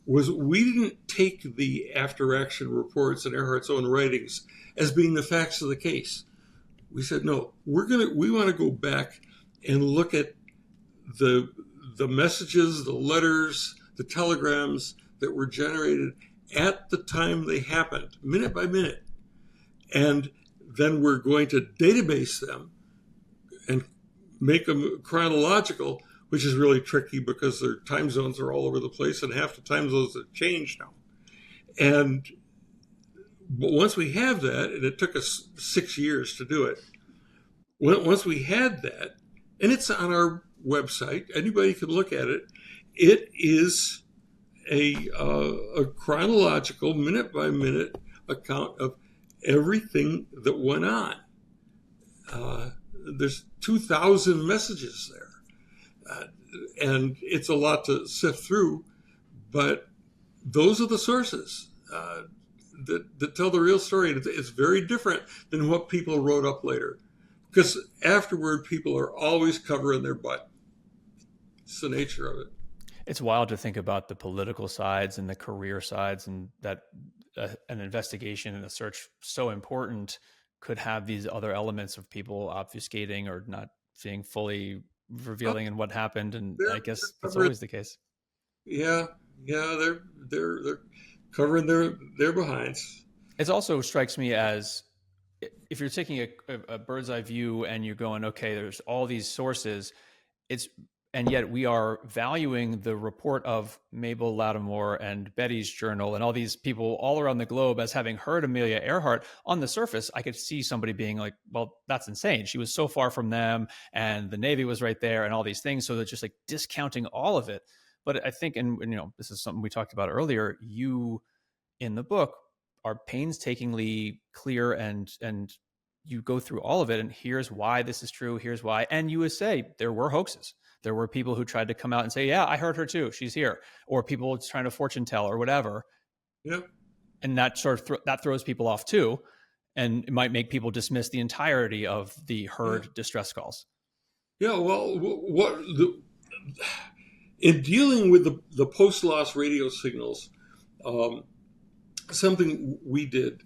was we didn't take the after-action reports and Earhart's own writings as being the facts of the case. We said, no, we want to go back and look at the messages, the letters, the telegrams that were generated at the time they happened, minute by minute. And then we're going to database them and make them chronological, which is really tricky because their time zones are all over the place and half the time zones have changed now. But once we have that, and it took us 6 years to do it, once we had that, and it's on our website, anybody can look at it, it is a chronological, minute by minute account of everything that went on. There's 2,000 messages there. And it's a lot to sift through, but those are the sources that tell the real story. It's very different than what people wrote up later, because afterward, people are always covering their butt. It's the nature of it. It's wild to think about the political sides and the career sides, and that an investigation and a search so important could have these other elements of people obfuscating or not being fully revealing in what happened. And I guess that's always the case. Yeah, they're covering their behinds. It also strikes me as if you're taking a bird's eye view and you're going, okay, there's all these sources. It's and yet we are valuing the report of Mabel Lattimore and Betty's journal and all these people all around the globe as having heard Amelia Earhart. On the surface, I could see somebody being like, well, that's insane. She was so far from them and the Navy was right there and all these things. So they're just like discounting all of it. But I think, and this is something we talked about earlier, you in the book are painstakingly clear and you go through all of it. And here's why this is true. Here's why. And you would say there were hoaxes. There were people who tried to come out and say, yeah, I heard her too. She's here. Or people trying to fortune tell or whatever. Yep. And that sort of that throws people off too. And it might make people dismiss the entirety of the heard distress calls. Yeah, well, in dealing with the post-loss radio signals, something we did,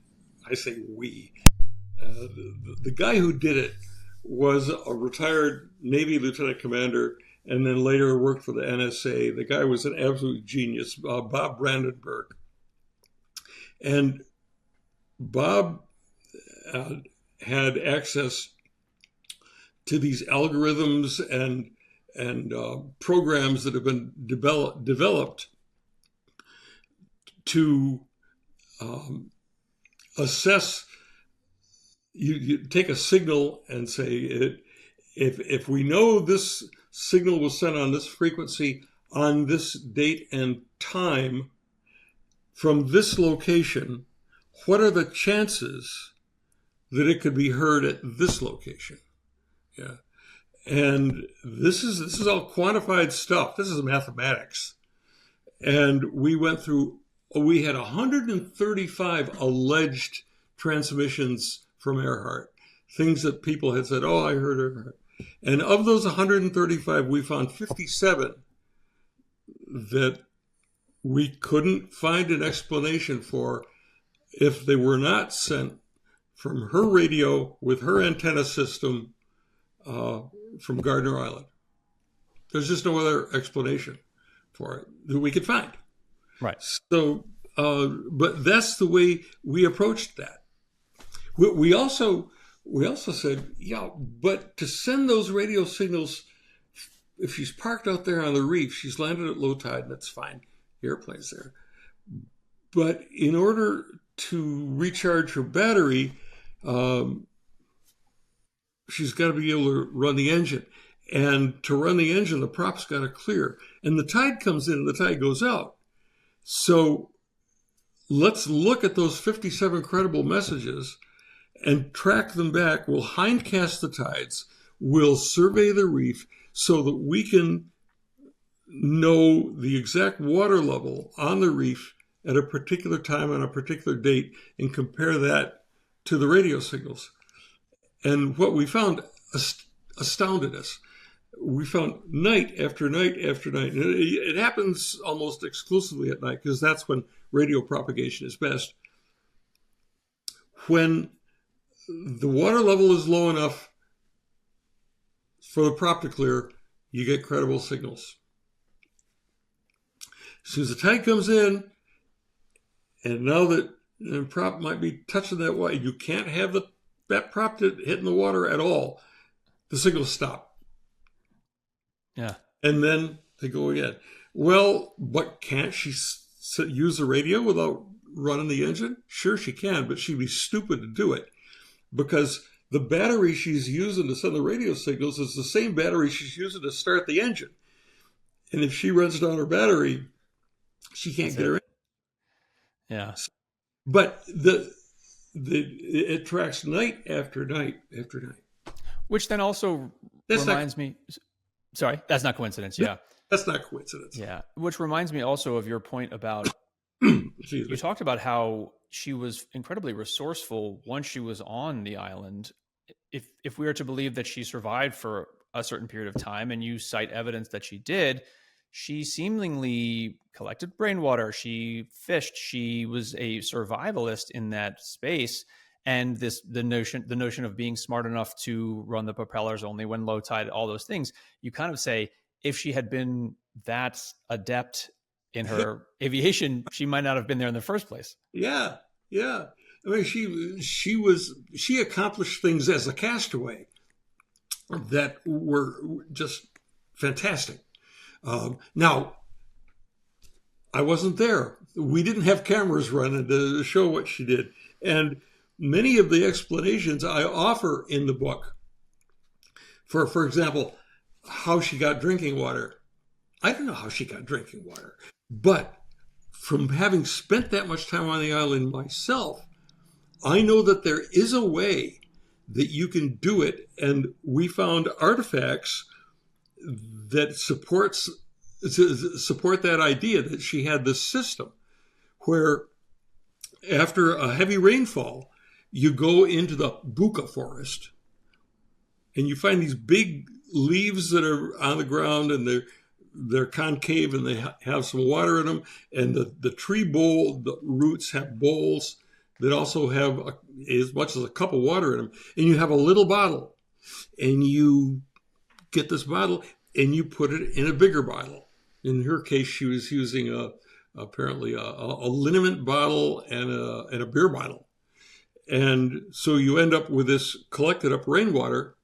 I say we, the guy who did it was a retired Navy lieutenant commander and then later worked for the NSA. The guy was an absolute genius, Bob Brandenburg. And Bob had access to these algorithms and programs that have been developed to assess. You take a signal and say, if we know this signal was sent on this frequency on this date and time from this location, what are the chances that it could be heard at this location? Yeah. And this is all quantified stuff. This is mathematics. And we had 135 alleged transmissions from Earhart, things that people had said, oh, I heard Earhart. And of those 135, we found 57 that we couldn't find an explanation for if they were not sent from her radio with her antenna system from Gardner Island. There's just no other explanation for it that we could find. Right. So, but that's the way we approached that. We also said, yeah, but to send those radio signals, if she's parked out there on the reef, she's landed at low tide, and that's fine. The airplane's there. But in order to recharge her battery, she's got to be able to run the engine. And to run the engine, the prop's got to clear. And the tide comes in and the tide goes out. So let's look at those 57 credible messages and track them back. We'll hindcast the tides. We'll survey the reef so that we can know the exact water level on the reef at a particular time on a particular date and compare that to the radio signals. And what we found astounded us. We found night after night after night. And it happens almost exclusively at night because that's when radio propagation is best. When the water level is low enough for the prop to clear, you get credible signals. As soon as the tide comes in, and now that the prop might be touching that water, you can't have that prop hitting the water at all. The signals stop. Yeah. And then they go again. Well, but can't she use the radio without running the engine? Sure she can, but she'd be stupid to do it because the battery she's using to send the radio signals is the same battery she's using to start the engine. And if she runs down her battery, she can't get her in. Yeah. But it tracks night after night after night. Which then also reminds me... Sorry, that's not coincidence. Yeah. That's not coincidence. Yeah. Which reminds me also of your point about... you talked about how she was incredibly resourceful once she was on the island. If we are to believe that she survived for a certain period of time, and you cite evidence that she did, she seemingly collected rainwater. She fished. She was a survivalist in that space. And the notion of being smart enough to run the propellers only when low tide, all those things, you kind of say, if she had been that adept in her aviation, she might not have been there in the first place. Yeah. I mean, she accomplished things as a castaway that were just fantastic. Now, I wasn't there. We didn't have cameras running to show what she did. And many of the explanations I offer in the book, for example, how she got drinking water. I don't know how she got drinking water, but from having spent that much time on the island myself, I know that there is a way that you can do it. And we found artifacts that support that idea that she had this system where after a heavy rainfall, you go into the buka forest and you find these big leaves that are on the ground, and they're concave and they have some water in them. And the tree bowl, the roots have bowls that also have as much as a cup of water in them. And you have a little bottle, and you get this bottle and you put it in a bigger bottle. In her case, she was using apparently a liniment bottle and a beer bottle. And so you end up with this collected up rainwater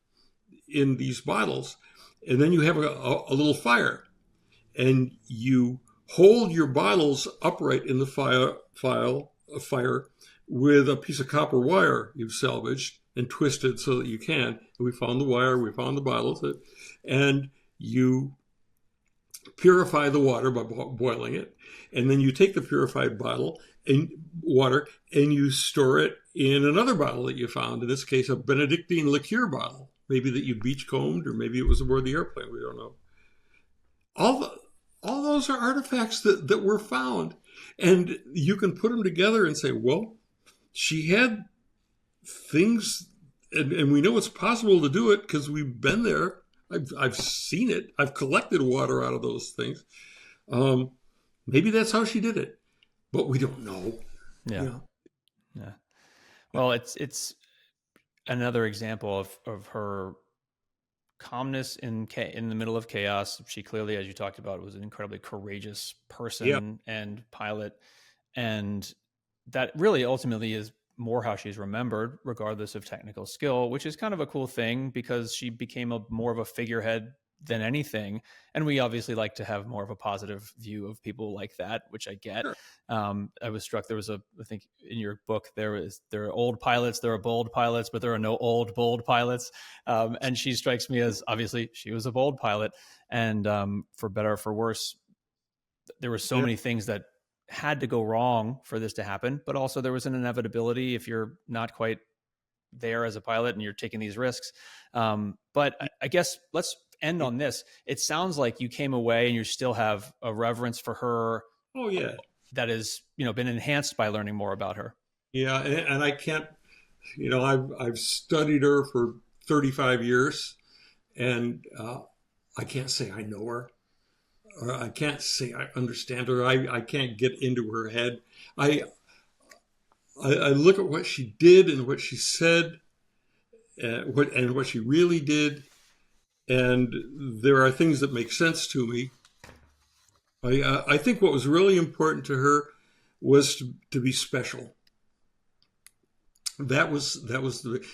in these bottles. And then you have a little fire. And you hold your bottles upright in the fire with a piece of copper wire you've salvaged and twisted so that you can. And we found the wire, we found the bottles, and you purify the water by boiling it. And then you take the purified bottle and water and you store it in another bottle that you found, in this case, a Benedictine liqueur bottle, maybe that you beachcombed, or maybe it was aboard the airplane. We don't know. All those are artifacts that were found. And you can put them together and say, well, she had things, and we know it's possible to do it because we've been there. I've seen it. I've collected water out of those things. Maybe that's how she did it, but we don't know. Yeah. You know? Yeah. Well, it's another example of her calmness in the middle of chaos. She clearly, as you talked about, was an incredibly courageous person and pilot. And that really ultimately is more how she's remembered, regardless of technical skill, which is kind of a cool thing because she became more of a figurehead than anything. And we obviously like to have more of a positive view of people like that, which I get. Sure. I was struck. There was I think in your book, there are old pilots, there are bold pilots, but there are no old, bold pilots. And she strikes me as, obviously she was a bold pilot, and for better or for worse, there were so many things that had to go wrong for this to happen, but also there was an inevitability if you're not quite there as a pilot and you're taking these risks. But I guess let's end on this. It sounds like you came away and you still have a reverence for her. Oh yeah. That has, been enhanced by learning more about her. Yeah. And I can't, I've studied her for 35 years, and I can't say I know her. I can't say I understand her. I can't get into her head. I look at what she did and what she said, and what she really did, and there are things that make sense to me. I think what was really important to her was to be special. That was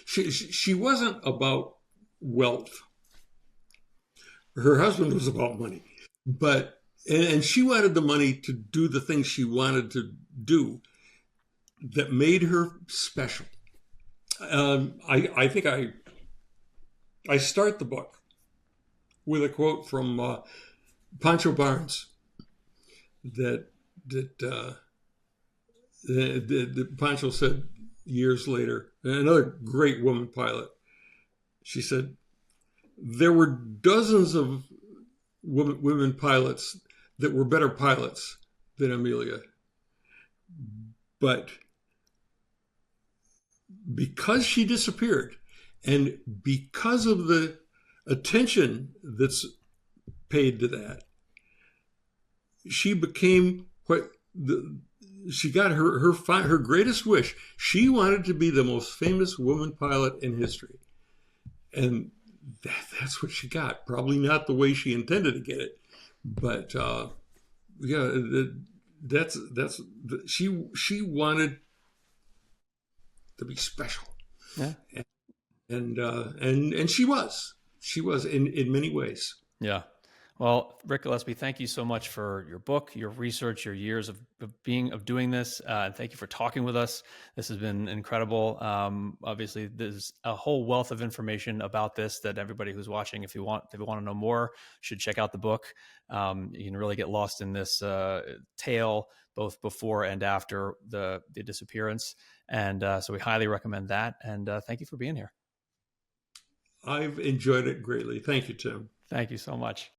she wasn't about wealth. Her husband was about money. And she wanted the money to do the things she wanted to do that made her special. I think I start the book with a quote from Pancho Barnes that Pancho said years later, another great woman pilot. She said, there were dozens of women pilots that were better pilots than Amelia. But because she disappeared, and because of the attention that's paid to that, she became she got her greatest wish. She wanted to be the most famous woman pilot in history. And that's what she got. Probably not the way she intended to get it, but she wanted to be special. Yeah, and she was in many ways. Yeah. Well, Ric Gillespie, thank you so much for your book, your research, your years of doing this. And thank you for talking with us. This has been incredible. Obviously, there's a whole wealth of information about this that everybody who's watching, if you want to know more, should check out the book. You can really get lost in this tale, both before and after the disappearance. And so we highly recommend that. And thank you for being here. I've enjoyed it greatly. Thank you, Tim. Thank you so much.